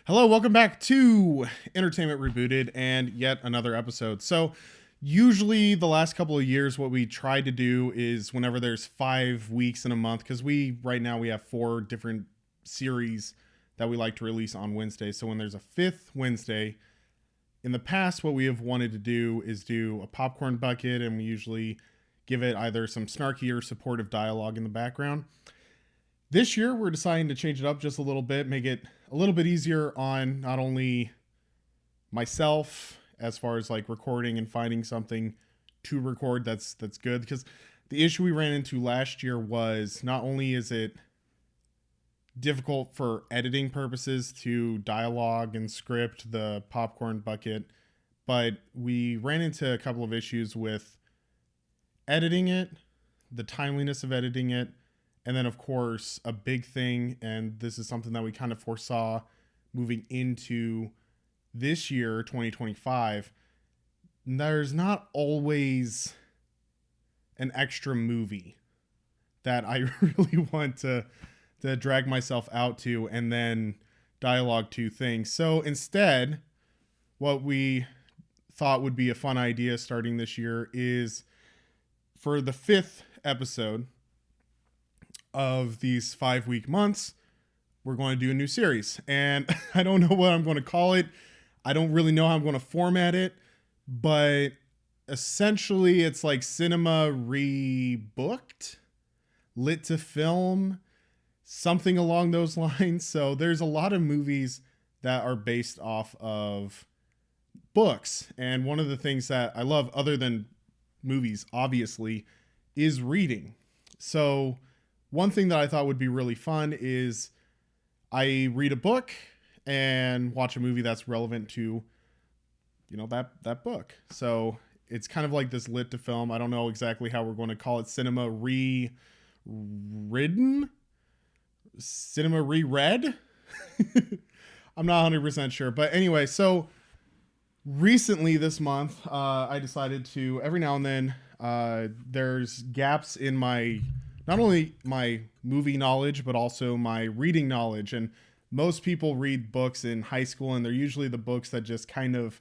Hello, welcome back to Entertainment Rebooted and yet another episode. So, usually the last couple of years, what we try to do is whenever there's 5 weeks in a month, because right now we have 4 different series that we like to release on Wednesday. So, when there's a fifth Wednesday, in the past, what we have wanted to do is do a popcorn bucket, and we usually give it either some snarky or supportive dialogue in the background. This year, we're deciding to change it up just a little bit, make it a little bit easier on not only myself as far as like recording and finding something to record that's good, because the issue we ran into last year was not only is it difficult for editing purposes to dialogue and script the popcorn bucket, but we ran into a couple of issues with editing it, the timeliness of editing it. And then, of course, a big thing, and this is something that we kind of foresaw moving into this year, 2025, there's not always an extra movie that I really want to drag myself out to and then dialogue to things. So instead, what we thought would be a fun idea starting this year is for the 5th episode of these 5-week months, we're going to do a new series. And I don't know what I'm going to call it. I don't really know how I'm going to format it, but essentially it's like cinema rebooked, lit to film, something along those lines. So there's a lot of movies that are based off of books. And one of the things that I love, other than movies, obviously, is reading. So one thing that I thought would be really fun is I read a book and watch a movie that's relevant to, that book. So it's kind of like this lit to film. I don't know exactly how we're going to call it. Cinema reread. I'm not 100% sure. But anyway, so recently this month, I decided to, every now and then, there's gaps in not only my movie knowledge, but also my reading knowledge. And most people read books in high school, and they're usually the books that just kind of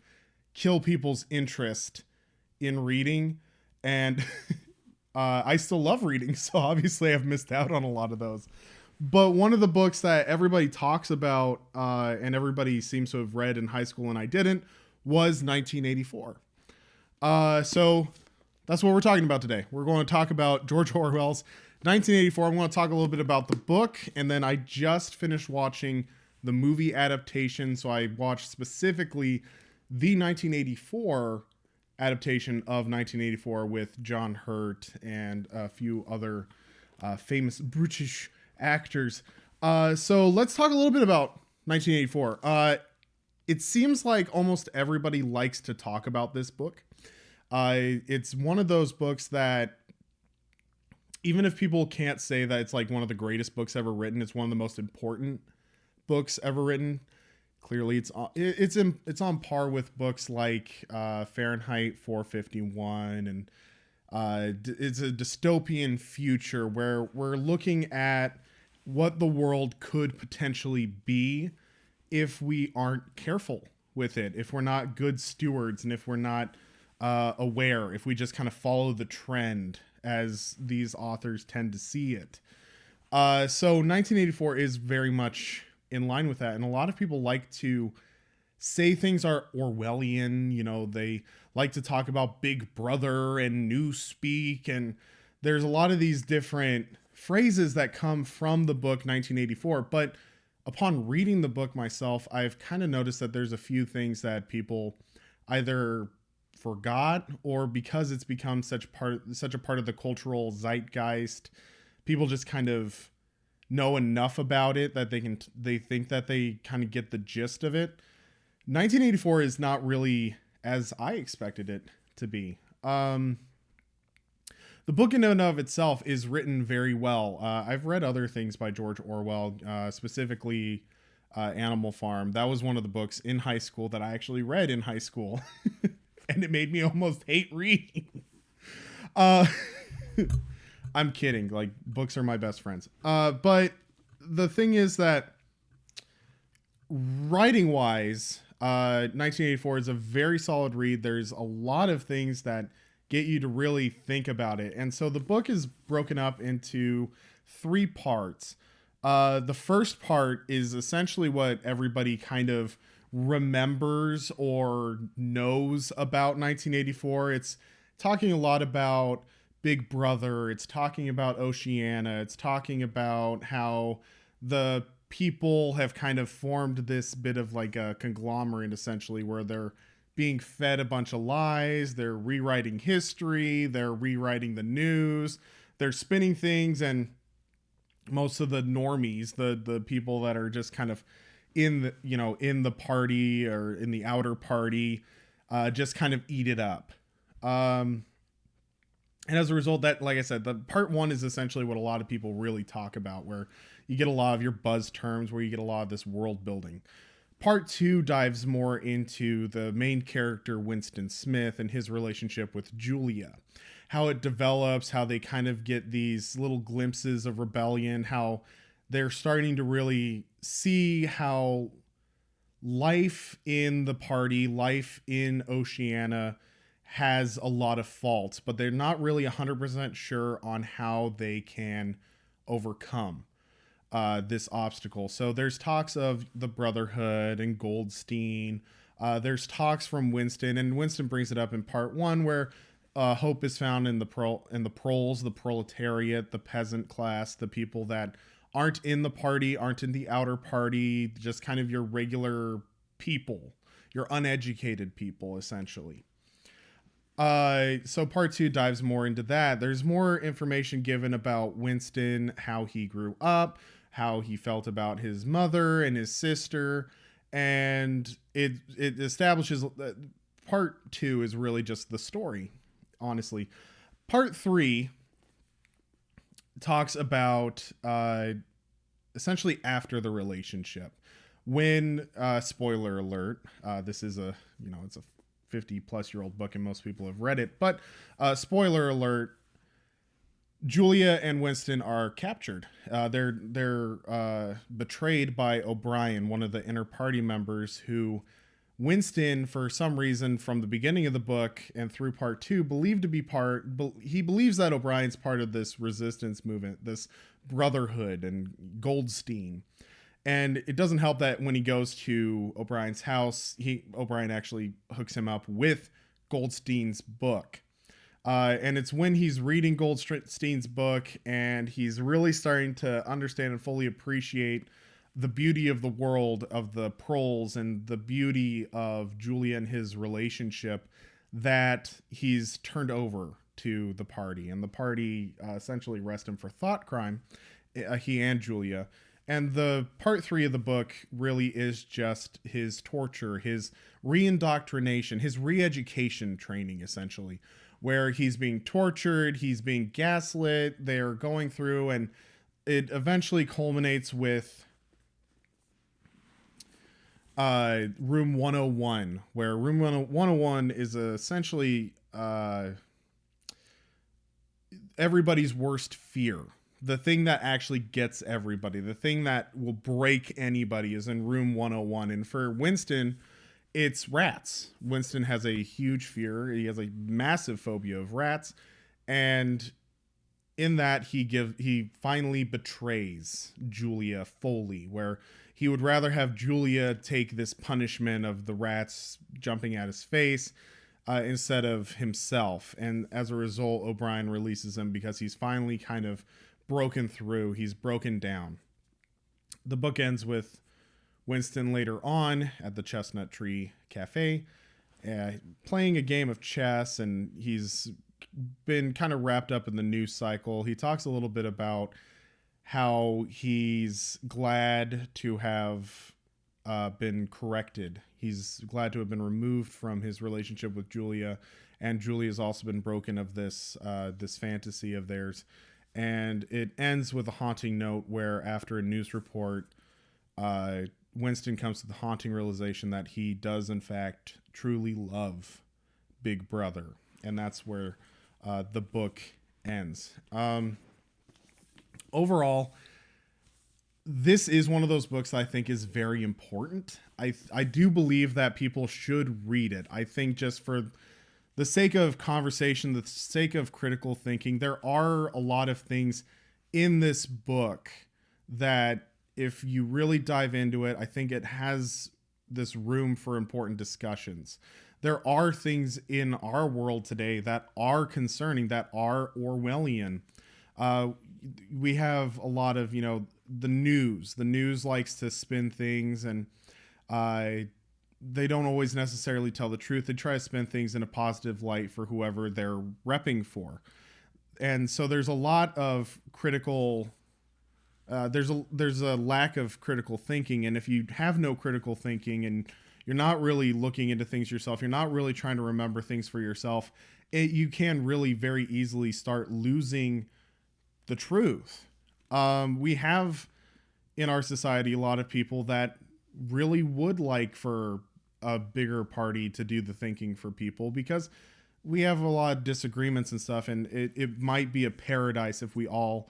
kill people's interest in reading. And I still love reading, so obviously I've missed out on a lot of those. But one of the books that everybody talks about and everybody seems to have read in high school and I didn't was 1984. So that's what we're talking about today. We're going to talk about George Orwell's 1984. I'm going to talk a little bit about the book, and then I just finished watching the movie adaptation. So I watched specifically the 1984 adaptation of 1984 with John Hurt and a few other famous British actors. So let's talk a little bit about 1984. It seems like almost everybody likes to talk about this book. It's one of those books that, even if people can't say that it's like one of the greatest books ever written, it's one of the most important books ever written. Clearly, it's on par with books like Fahrenheit 451, and it's a dystopian future where we're looking at what the world could potentially be if we aren't careful with it, if we're not good stewards, and if we're not aware, if we just kind of follow the trend as these authors tend to see it. So 1984 is very much in line with that. And a lot of people like to say things are Orwellian. They like to talk about Big Brother and Newspeak. And there's a lot of these different phrases that come from the book 1984. But upon reading the book myself, I've kind of noticed that there's a few things that people either forgot, or because it's become such a part of the cultural zeitgeist, people just kind of know enough about it that they think that they kind of get the gist of it. 1984 is not really as I expected it to be. The book in and of itself is written very well. I've read other things by George Orwell, specifically Animal Farm. That was one of the books in high school that I actually read in high school. And it made me almost hate reading. I'm kidding. Like, books are my best friends. But the thing is that writing wise, 1984 is a very solid read. There's a lot of things that get you to really think about it. And so the book is broken up into three parts. The first part is essentially what everybody kind of remembers or knows about 1984. It's talking a lot about Big Brother. It's talking about Oceania. It's talking about how the people have kind of formed this bit of like a conglomerate essentially where they're being fed a bunch of lies, they're rewriting history, they're rewriting the news, they're spinning things, and most of the normies, the people that are just kind of in the, you know, in the party or in the outer party, just kind of eat it up. And as a result, that, like I said, the part one is essentially what a lot of people really talk about, where you get a lot of your buzz terms, where you get a lot of this world building. Part two dives more into the main character, Winston Smith, and his relationship with Julia, how it develops, how they kind of get these little glimpses of rebellion, how they're starting to really see how life in the party, life in Oceania has a lot of faults, but they're not really 100% sure on how they can overcome this obstacle. So there's talks of the Brotherhood and Goldstein. There's talks from Winston, and Winston brings it up in part one, where hope is found in the proles, the proletariat, the peasant class, the people that aren't in the party, aren't in the outer party, just kind of your regular people, your uneducated people, essentially. So part two dives more into that. There's more information given about Winston, how he grew up, how he felt about his mother and his sister, and it establishes that part two is really just the story, honestly. Part three talks about essentially after the relationship, when spoiler alert, this is a, you know, it's a 50-plus-year-old book and most people have read it, but spoiler alert, Julia and Winston are captured. They're betrayed by O'Brien, one of the inner party members, who Winston, for some reason, from the beginning of the book and through part two, believed to be he believes that O'Brien's part of this resistance movement, this Brotherhood and Goldstein. And it doesn't help that when he goes to O'Brien's house, O'Brien actually hooks him up with Goldstein's book. And it's when he's reading Goldstein's book and he's really starting to understand and fully appreciate the beauty of the world of the proles and the beauty of Julia and his relationship, that he's turned over to the party. And the party essentially arrest him for thought crime, he and Julia. And the part three of the book really is just his torture, his reindoctrination, his re-education training, essentially, where he's being tortured, he's being gaslit, they're going through, and it eventually culminates with Room 101, where Room 101 is essentially everybody's worst fear. The thing that actually gets everybody, the thing that will break anybody, is in Room 101. And for Winston, it's rats. Winston has a huge fear. He has a massive phobia of rats. And in that, he finally betrays Julia fully, where he would rather have Julia take this punishment of the rats jumping at his face instead of himself. And as a result, O'Brien releases him because he's finally kind of broken through. He's broken down. The book ends with Winston later on at the Chestnut Tree Cafe playing a game of chess, and he's been kind of wrapped up in the news cycle. He talks a little bit about how he's glad to have been corrected. He's glad to have been removed from his relationship with Julia, and Julia's also been broken of this fantasy of theirs. And it ends with a haunting note where, after a news report, Winston comes to the haunting realization that he does, in fact, truly love Big Brother. And that's where the book ends. Overall, this is one of those books that I think is very important. I do believe that people should read it. I think just for the sake of conversation, the sake of critical thinking, there are a lot of things in this book that if you really dive into it, I think it has this room for important discussions. There are things in our world today that are concerning, that are Orwellian. We have a lot of, the news. The news likes to spin things, and they don't always necessarily tell the truth. They try to spin things in a positive light for whoever they're repping for. And so there's a lot of critical there's a lack of critical thinking, and if you have no critical thinking and you're not really looking into things yourself, you're not really trying to remember things for yourself, you can really very easily start losing the truth. We have in our society a lot of people that really would like for a bigger party to do the thinking for people, because we have a lot of disagreements and stuff, and it might be a paradise if we all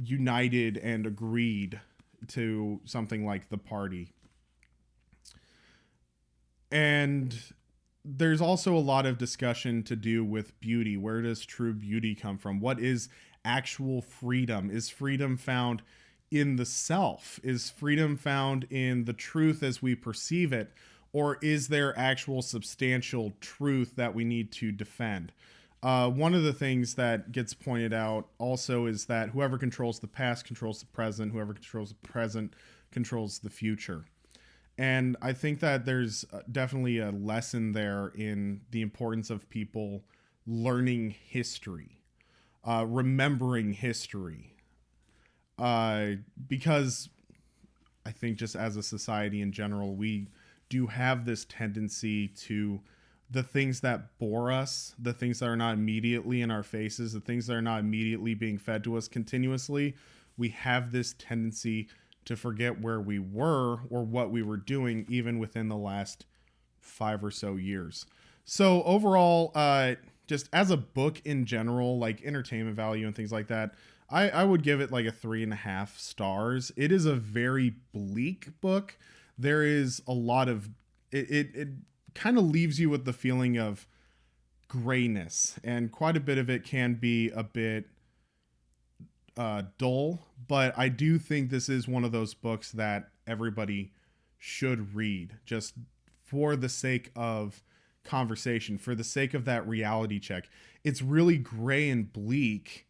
united and agreed to something like the party. And there's also a lot of discussion to do with beauty. Where does true beauty come from? What is actual freedom? Is freedom found in the self? Is freedom found in the truth as we perceive it? Or is there actual substantial truth that we need to defend? One of the things that gets pointed out also is that whoever controls the past controls the present. Whoever controls the present controls the future. And I think that there's definitely a lesson there in the importance of people learning history, remembering history. Because I think just as a society in general, we do have this tendency to the things that bore us, the things that are not immediately in our faces, the things that are not immediately being fed to us continuously, we have this tendency to forget where we were or what we were doing even within the last 5 or so years. So overall, just as a book in general, like entertainment value and things like that, I would give it like a 3.5 stars. It is a very bleak book. There is a lot of, it kind of leaves you with the feeling of grayness, and quite a bit of it can be a bit dull, but I do think this is one of those books that everybody should read, just for the sake of conversation, for the sake of that reality check. It's really gray and bleak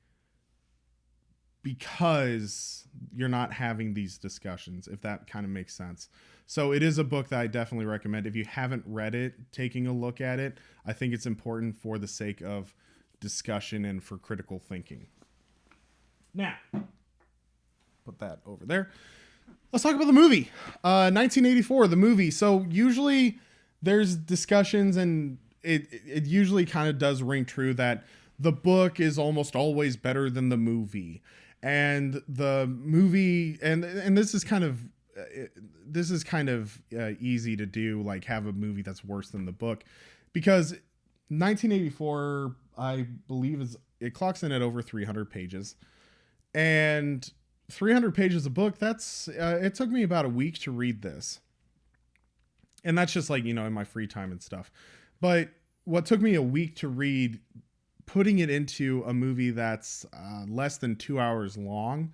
because you're not having these discussions, if that kind of makes sense. So it is a book that I definitely recommend. If you haven't read it, taking a look at it, I think it's important for the sake of discussion and for critical thinking. Now, put that over there. Let's talk about the movie. 1984, the movie. So usually there's discussions, and it usually kind of does ring true that the book is almost always better than the movie. And the movie, and this is kind of easy to do, like have a movie that's worse than the book, because 1984, I believe, it clocks in at over 300 pages, and 300 pages of book. That's it took me about a week to read this, and that's just like, in my free time and stuff. But what took me a week to read, putting it into a movie that's less than 2 hours long,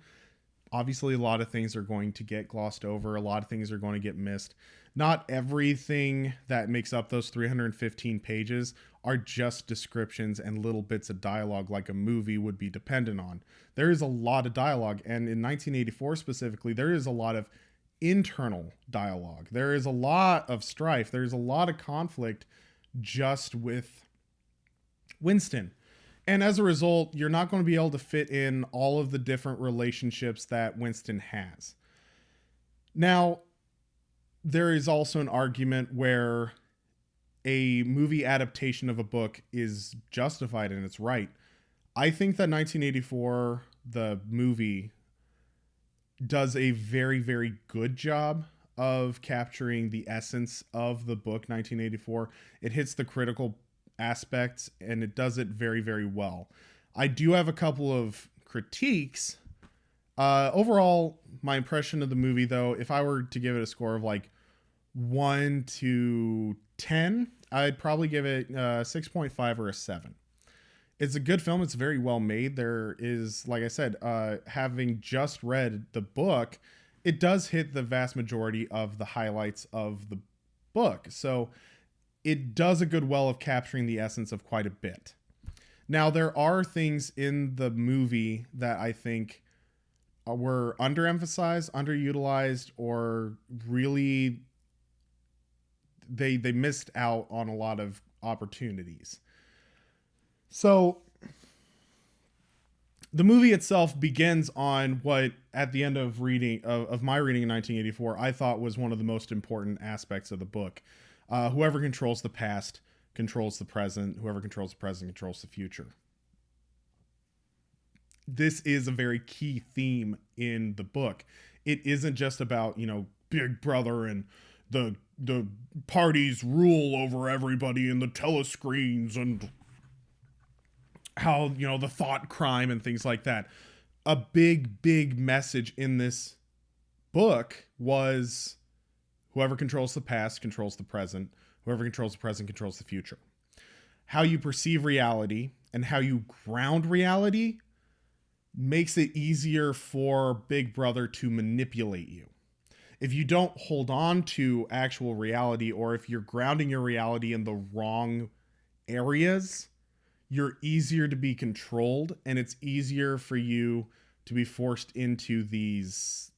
obviously a lot of things are going to get glossed over. A lot of things are going to get missed. Not everything that makes up those 315 pages are just descriptions and little bits of dialogue like a movie would be dependent on. There is a lot of dialogue, and in 1984 specifically, there is a lot of internal dialogue. There is a lot of strife. There's a lot of conflict just with Winston. And as a result, you're not going to be able to fit in all of the different relationships that Winston has. Now, there is also an argument where a movie adaptation of a book is justified and it's right. I think that 1984, the movie, does a very, very good job of capturing the essence of the book 1984. It hits the critical aspects, and it does it very, very well. I do have a couple of critiques. Overall, my impression of the movie, though, if I were to give it a score of like 1 to 10, I'd probably give it 6.5 or a 7. It's a good film. It's very well made. There is, like I said, having just read the book, it does hit the vast majority of the highlights of the book. So it does a good well of capturing the essence of quite a bit. Now, there are things in the movie that I think were underemphasized, underutilized, or really they missed out on a lot of opportunities. So the movie itself begins on what, at the end of reading of my reading in 1984, I thought was one of the most important aspects of the book. Whoever controls the past controls the present. Whoever controls the present controls the future. This is a very key theme in the book. It isn't just about, Big Brother and the party's rule over everybody and the telescreens and how, the thought crime and things like that. A big message in this book was whoever controls the past controls the present. Whoever controls the present controls the future. How you perceive reality and how you ground reality makes it easier for Big Brother to manipulate you. If you don't hold on to actual reality, or if you're grounding your reality in the wrong areas, you're easier to be controlled, and it's easier for you to be forced into these,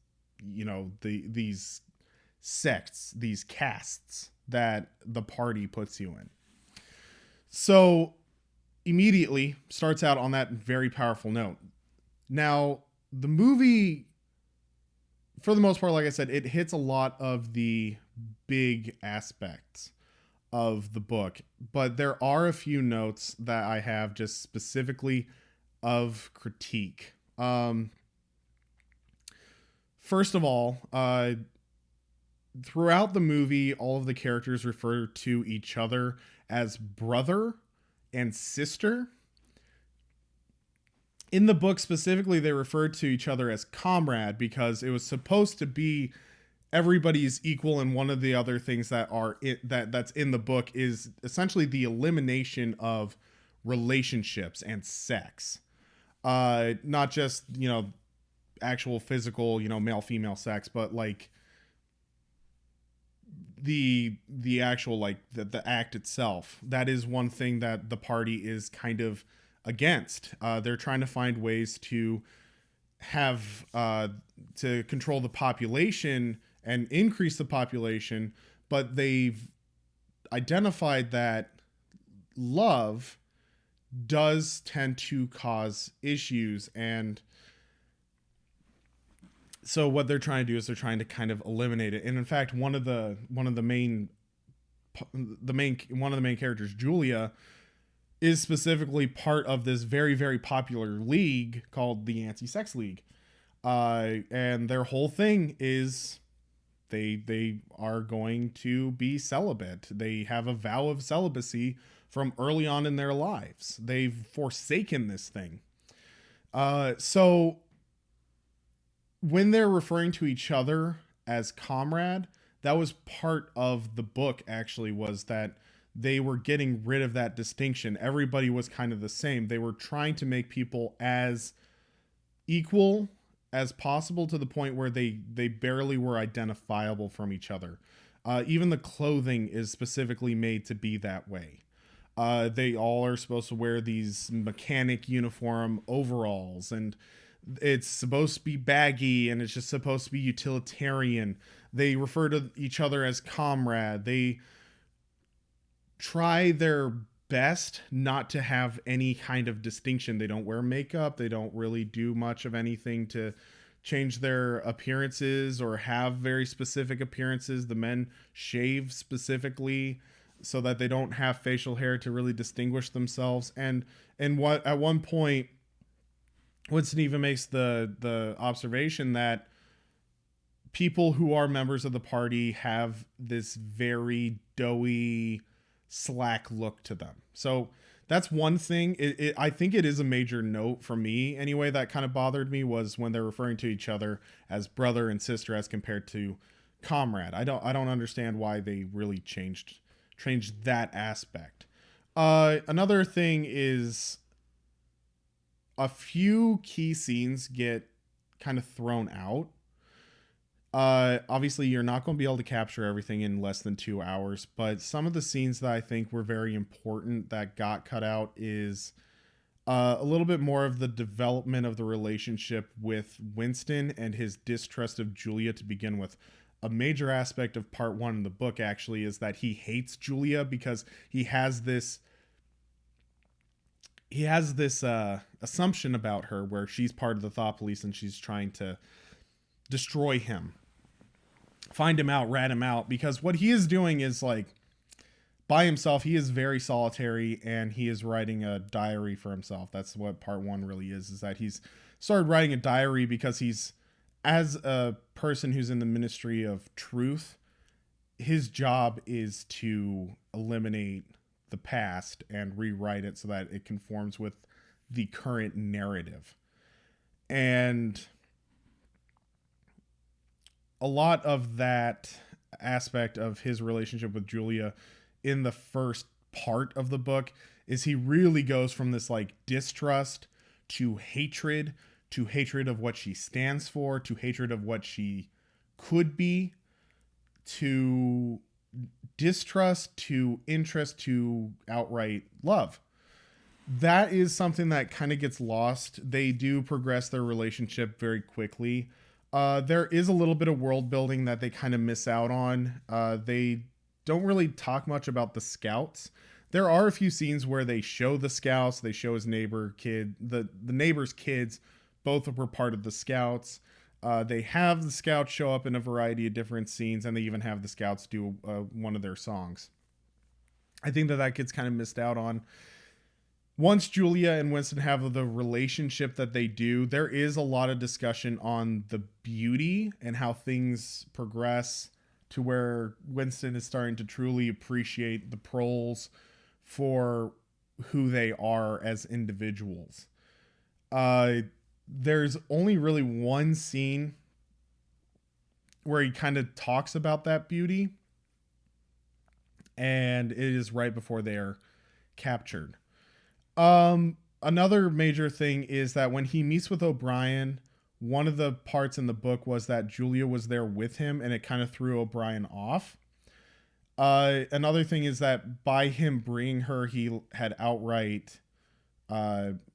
these sects, these castes that the party puts you in. So immediately starts out on that very powerful note. Now, the movie, for the most part, like I said, it hits a lot of the big aspects of the book, but there are a few notes that I have just specifically of critique. First of all, throughout the movie, all of the characters refer to each other as brother and sister. In the book specifically, they referred to each other as comrade because it was supposed to be everybody's equal, and one of the other things that's in the book is essentially the elimination of relationships and sex. Not just, actual physical, male female sex, but like the actual, like the act itself. That is one thing that the party is kind of against. They're trying to find ways to have to control the population and increase the population, but they've identified that love does tend to cause issues, and so what they're trying to do is they're trying to kind of eliminate it. And in fact, one of the main characters, Julia, is specifically part of this very, very popular league called the Anti-Sex League. And their whole thing is they are going to be celibate. They have a vow of celibacy from early on in their lives. They've forsaken this thing. So when they're referring to each other as comrade, that was part of the book, actually, was that they were getting rid of that distinction. Everybody was kind of the same. They were trying to make people as equal as possible, to the point where they barely were identifiable from each other. Even the clothing is specifically made to be that way. They all are supposed to wear these mechanic uniform overalls, and it's supposed to be baggy, and it's just supposed to be utilitarian. They refer to each other as comrade. They try their best not to have any kind of distinction. They don't wear makeup. They don't really do much of anything to change their appearances or have very specific appearances. The men shave specifically so that they don't have facial hair to really distinguish themselves. And what at one point, Winston even makes the observation that people who are members of the party have this very doughy, slack look to them. So That's one thing. I think it is a major note for me anyway that kind of bothered me was when they're referring to each other as brother and sister as compared to comrade. I don't understand why they really changed that aspect. Another thing is a few key scenes get kind of thrown out. Obviously you're not going to be able to capture everything in less than 2 hours, but some of the scenes that I think were very important that got cut out is a little bit more of the development of the relationship with Winston and his distrust of Julia to begin with. A major aspect of part 1 in the book actually is that he hates Julia because he has this assumption about her where she's part of the thought police and she's trying to destroy him, find him out, rat him out, because what he is doing is like by himself. He is very solitary and he is writing a diary for himself. That's what part 1 really is that he's started writing a diary because he's, as a person who's in the ministry of truth, his job is to eliminate the past and rewrite it so that it conforms with the current narrative. And a lot of that aspect of his relationship with Julia in the first part of the book is he really goes from this like distrust to hatred of what she stands for, to hatred of what she could be, to distrust, to interest, to outright love. That is something that kind of gets lost. They do progress their relationship very quickly. There is a little bit of world building that they kind of miss out on. They don't really talk much about the scouts. There are a few scenes where they show the scouts. They show his neighbor kid, the neighbor's kids. Both were part of the scouts. They have the scouts show up in a variety of different scenes, and they even have the scouts do one of their songs. I think that gets kind of missed out on. Once Julia and Winston have the relationship that they do, there is a lot of discussion on the beauty and how things progress to where Winston is starting to truly appreciate the Proles for who they are as individuals. There's only really one scene where he kind of talks about that beauty, and it is right before they are captured. Another major thing is that when he meets with O'Brien, one of the parts in the book was that Julia was there with him, and it kind of threw O'Brien off. Another thing is that by him bringing her, he had outright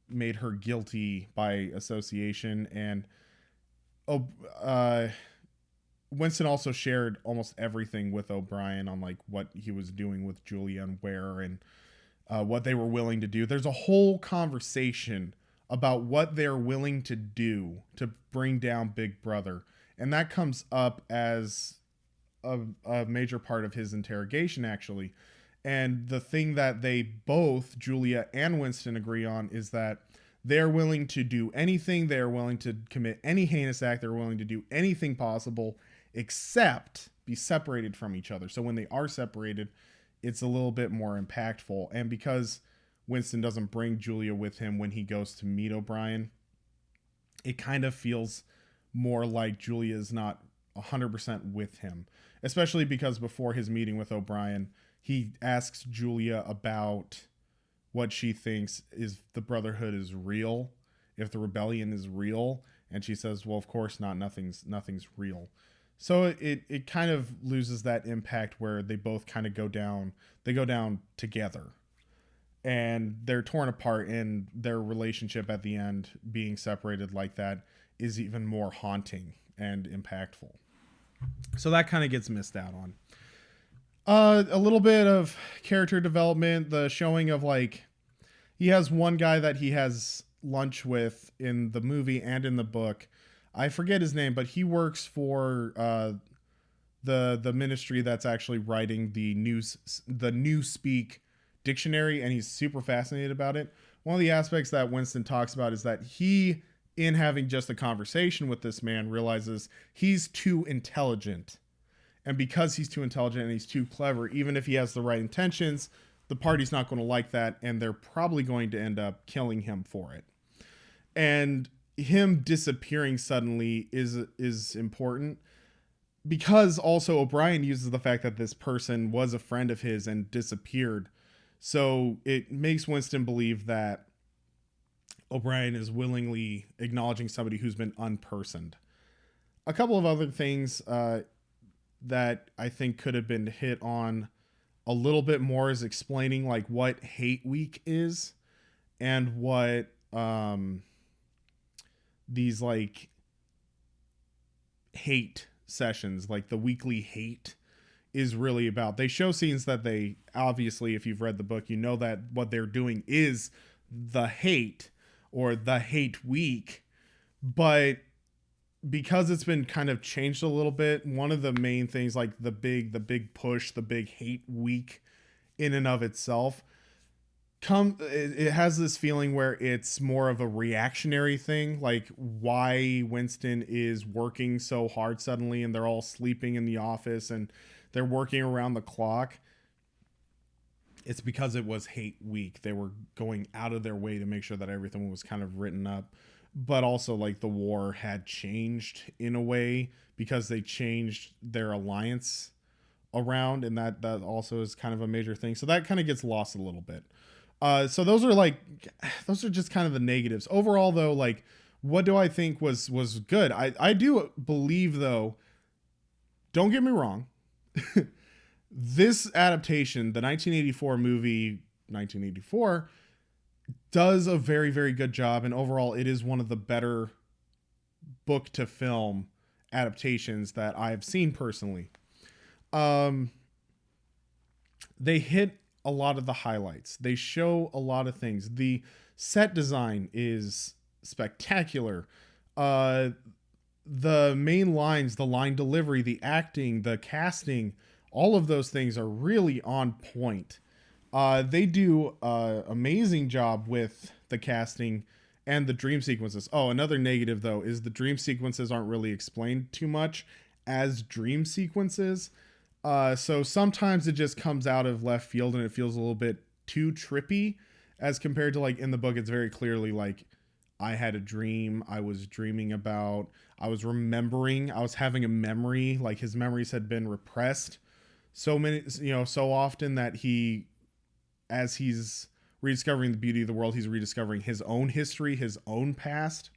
made her guilty by association, and Winston also shared almost everything with O'Brien on like what he was doing with Julia and where and what they were willing to do. There's a whole conversation about what they're willing to do to bring down Big Brother, and that comes up as a major part of his interrogation actually. And the thing that they both, Julia and Winston, agree on is that they're willing to do anything. They're willing to commit any heinous act. They're willing to do anything possible except be separated from each other. So when they are separated, it's a little bit more impactful. And because Winston doesn't bring Julia with him when he goes to meet O'Brien, it kind of feels more like Julia is not 100% with him, especially because before his meeting with O'Brien, he asks Julia about what she thinks is the Brotherhood is real, if the rebellion is real, and she says, well, of course not, nothing's real. So it kind of loses that impact where they both kind of go down together, and they're torn apart, and their relationship at the end being separated like that is even more haunting and impactful. So that kind of gets missed out on. A little bit of character development, the showing of like, he has one guy that he has lunch with in the movie and in the book. I forget his name, but he works for the ministry that's actually writing the Newspeak dictionary, and he's super fascinated about it. One of the aspects that Winston talks about is that he, in having just a conversation with this man, realizes he's too intelligent. And because he's too intelligent and he's too clever, even if he has the right intentions, the party's not going to like that, and they're probably going to end up killing him for it. And him disappearing suddenly is important, because also O'Brien uses the fact that this person was a friend of his and disappeared. So it makes Winston believe that O'Brien is willingly acknowledging somebody who's been unpersoned. A couple of other things that I think could have been hit on a little bit more is explaining like what Hate Week is, and what these like hate sessions, like the weekly hate, is really about. They show scenes that they obviously, if you've read the book, you know that what they're doing is the hate or the hate week, but because it's been kind of changed a little bit, one of the main things, like the big push, the big hate week in and of itself, it has this feeling where it's more of a reactionary thing, like why Winston is working so hard suddenly and they're all sleeping in the office and they're working around the clock. It's because it was hate week. They were going out of their way to make sure that everything was kind of written up. But also, like, the war had changed in a way because they changed their alliance around, and that also is kind of a major thing. So that kind of gets lost a little bit. So those are just kind of the negatives. Overall, though, like, what do I think was good? I do believe, though, don't get me wrong, this adaptation, the 1984 movie, 1984, does a very, very good job, and overall it is one of the better book to film adaptations that I've seen personally. They hit a lot of the highlights. They show a lot of things. The set design is spectacular. The main lines, the line delivery, the acting, the casting, all of those things are really on point. They do an amazing job with the casting and the dream sequences. Oh, another negative, though, is the dream sequences aren't really explained too much as dream sequences. So sometimes it just comes out of left field and it feels a little bit too trippy as compared to, like, in the book, it's very clearly like, I had a dream, I was dreaming about, I was remembering, I was having a memory, like his memories had been repressed so often that as he's rediscovering the beauty of the world, he's rediscovering his own history, his own past.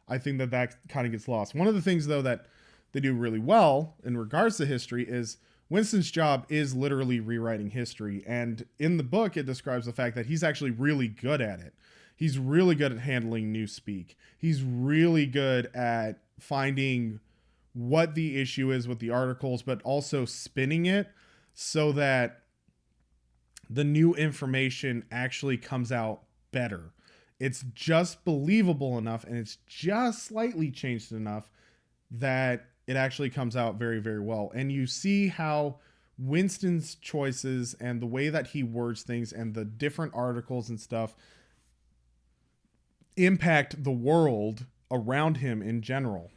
I think that kind of gets lost. One of the things, though, that they do really well in regards to history is Winston's job is literally rewriting history. And in the book, it describes the fact that he's actually really good at it. He's really good at handling newspeak. He's really good at finding what the issue is with the articles, but also spinning it so that the new information actually comes out better. It's just believable enough, and it's just slightly changed enough that it actually comes out very, very well. And you see how Winston's choices and the way that he words things and the different articles and stuff impact the world around him in general.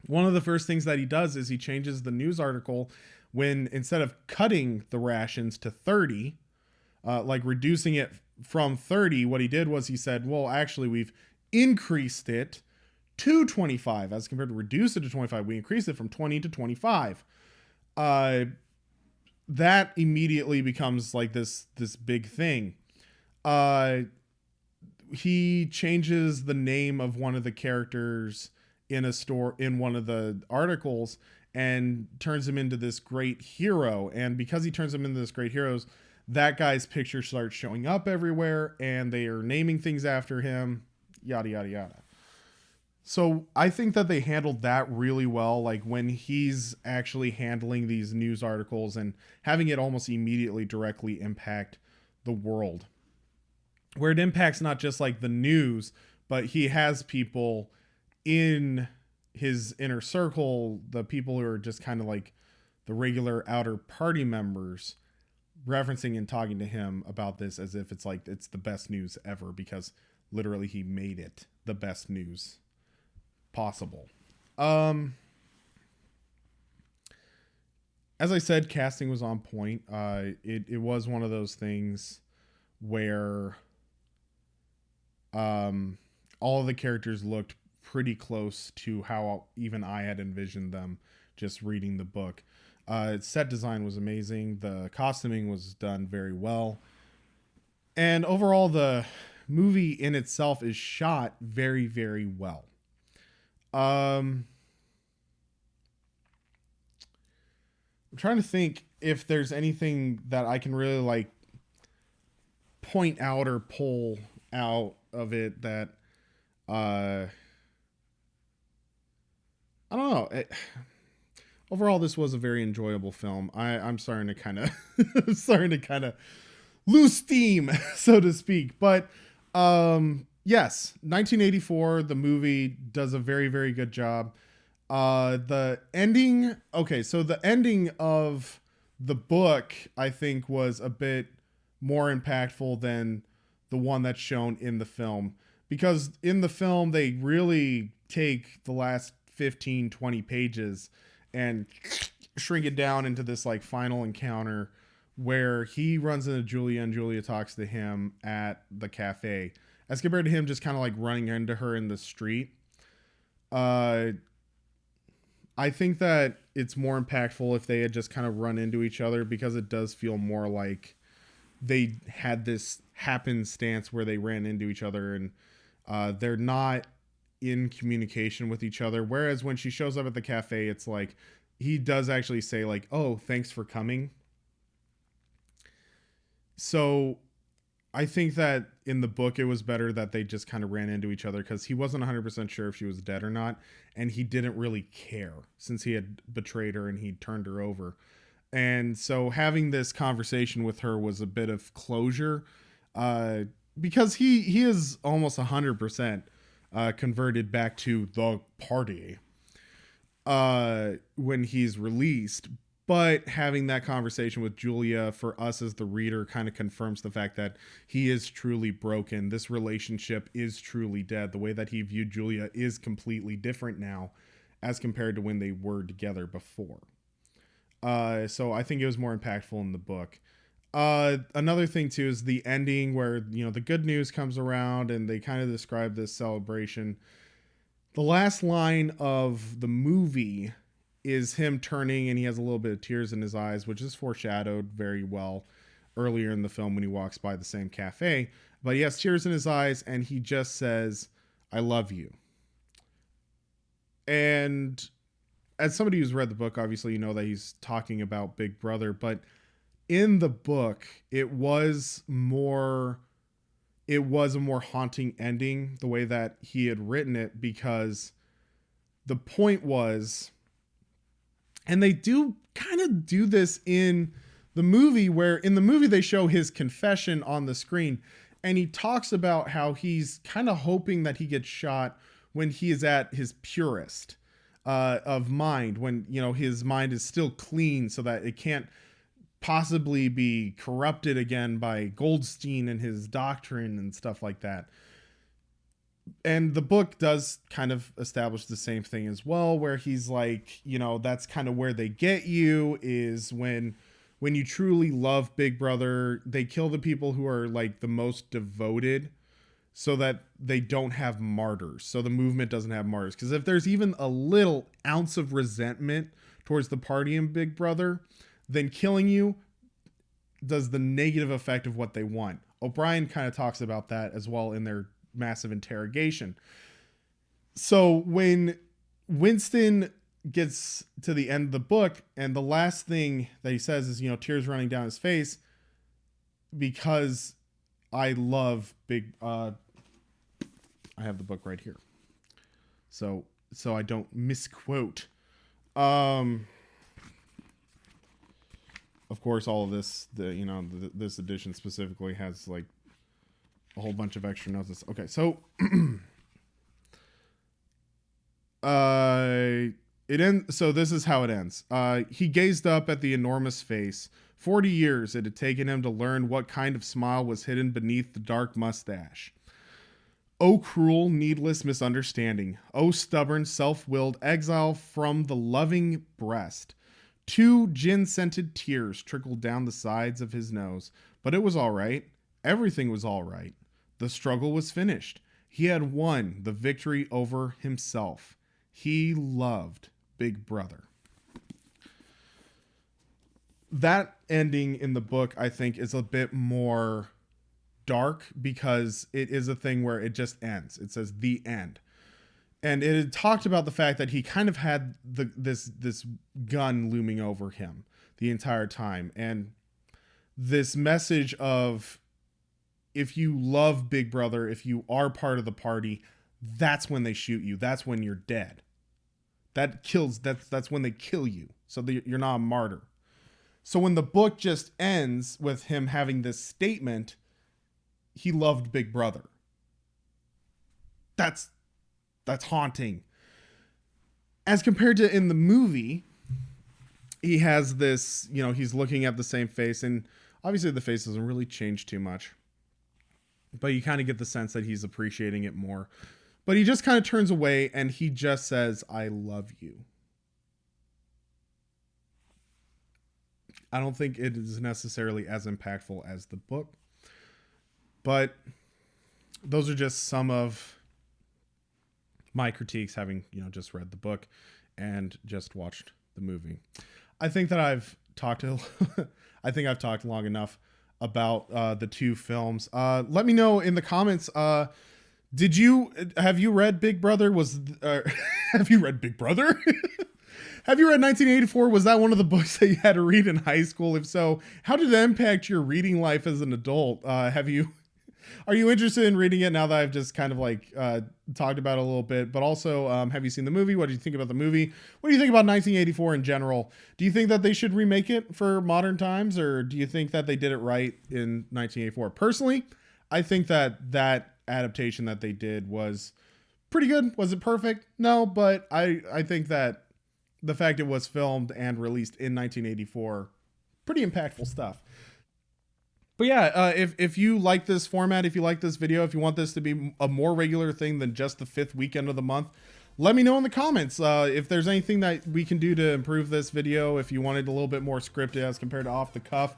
One of the first things that he does is he changes the news article when, instead of cutting the rations to 30, like reducing it from 30, what he did was he said, well, actually, we've increased it to 25 as compared to reduce it to 25. We increased it from 20 to 25. That immediately becomes like this big thing. He changes the name of one of the characters in one of the articles and turns him into this great hero. And because he turns him into this great heroes, that guy's picture starts showing up everywhere and they are naming things after him, yada, yada, yada. So I think that they handled that really well. Like when he's actually handling these news articles and having it almost immediately directly impact the world, where it impacts not just like the news, but he has people in his inner circle, the people who are just kind of like the regular outer party members, referencing and talking to him about this as if it's like it's the best news ever, because literally he made it the best news possible. as I said, casting was on point. It was one of those things where all of the characters looked pretty close to how even I had envisioned them just reading the book. Set design was amazing. The costuming was done very well. And overall, the movie in itself is shot very, very well. I'm trying to think if there's anything that I can really like point out or pull out of it that I don't know. Overall, this was a very enjoyable film. I'm starting to kind of lose steam, so to speak. But yes, 1984, the movie does a very, very good job. The ending, okay, so the ending of the book, I think, was a bit more impactful than the one that's shown in the film. Because in the film, they really take the last 15, 20 pages and shrink it down into this like final encounter where he runs into Julia and Julia talks to him at the cafe, as compared to him just kind of like running into her in the street. I think that it's more impactful if they had just kind of run into each other, because it does feel more like they had this happenstance where they ran into each other and they're not in communication with each other. Whereas when she shows up at the cafe, it's like he does actually say like, "Oh, thanks for coming." So I think that in the book, it was better that they just kind of ran into each other, because he wasn't 100% sure if she was dead or not. And he didn't really care, since he had betrayed her and he turned her over. And so having this conversation with her was a bit of closure, because he is almost 100% converted back to the party when he's released. But having that conversation with Julia, for us as the reader, kind of confirms the fact that he is truly broken. This relationship is truly dead. The way that he viewed Julia is completely different now as compared to when they were together before. So I think it was more impactful in the book. Another thing too is the ending where, you know, the good news comes around and they kind of describe this celebration. The last line of the movie is him turning, and he has a little bit of tears in his eyes, which is foreshadowed very well earlier in the film when he walks by the same cafe. But he has tears in his eyes and he just says, "I love you." And as somebody who's read the book, obviously you know that he's talking about Big Brother, but in the book, it was a more haunting ending the way that he had written it, because the point was, and they do kind of do this in the movie, where in the movie they show his confession on the screen, and he talks about how he's kind of hoping that he gets shot when he is at his purest of mind, when, you know, his mind is still clean so that it can't possibly be corrupted again by Goldstein and his doctrine and stuff like that. And the book does kind of establish the same thing as well, where he's like, you know, that's kind of where they get you, is when you truly love Big Brother, they kill the people who are like the most devoted so that they don't have martyrs. So the movement doesn't have martyrs. Because if there's even a little ounce of resentment towards the party in Big Brother, then killing you does the negative effect of what they want. O'Brien kind of talks about that as well in their massive interrogation. So when Winston gets to the end of the book, and the last thing that he says is, you know, tears running down his face, because I love Big, I have the book right here, so I don't misquote. Of course, all of this, this edition specifically has like a whole bunch of extra notes. Okay, so it ends. So this is how it ends. He gazed up at the enormous face. 40 years it had taken him to learn what kind of smile was hidden beneath the dark mustache. Oh, cruel, needless misunderstanding. Oh, stubborn, self-willed exile from the loving breast. 2 gin-scented tears trickled down the sides of his nose, but it was all right. Everything was all right. The struggle was finished. He had won the victory over himself. He loved Big Brother. That ending in the book, I think, is a bit more dark because it is a thing where it just ends. It says the end. And it had talked about the fact that he kind of had this gun looming over him the entire time. And this message of, if you love Big Brother, if you are part of the party, that's when they shoot you. That's when you're dead. That's when they kill you. So you're not a martyr. So when the book just ends with him having this statement, he loved Big Brother. That's haunting. As compared to in the movie, he has this, he's looking at the same face, and obviously the face doesn't really change too much, but you kind of get the sense that he's appreciating it more. But he just kind of turns away and he just says, "I love you." I don't think it is necessarily as impactful as the book, but those are just some of my critiques, having, just read the book and just watched the movie. I think that I've talked long enough about the 2 films. Let me know in the comments. Have you read Big Brother? Have you read Big Brother? Have you read 1984? Was that one of the books that you had to read in high school? If so, how did it impact your reading life as an adult? Are you interested in reading it now that I've just kind of talked about it a little bit? But also, have you seen the movie? What do you think about the movie? What do you think about 1984 in general? Do you think that they should remake it for modern times, or do you think that they did it right in 1984? Personally, I think that adaptation that they did was pretty good. Was it perfect? No, but I think that the fact it was filmed and released in 1984, pretty impactful stuff. But yeah, if you like this format, if you like this video, if you want this to be a more regular thing than just the 5th weekend of the month, let me know in the comments. If there's anything that we can do to improve this video, if you wanted a little bit more scripted as compared to off the cuff,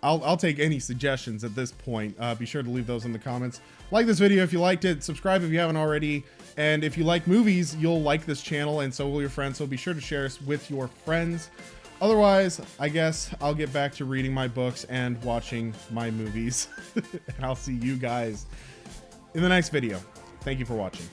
I'll take any suggestions at this point. Be sure to leave those in the comments. Like this video if you liked it, subscribe if you haven't already, and if you like movies, you'll like this channel, and so will your friends, so be sure to share us with your friends. Otherwise, I guess I'll get back to reading my books and watching my movies. And I'll see you guys in the next video. Thank you for watching.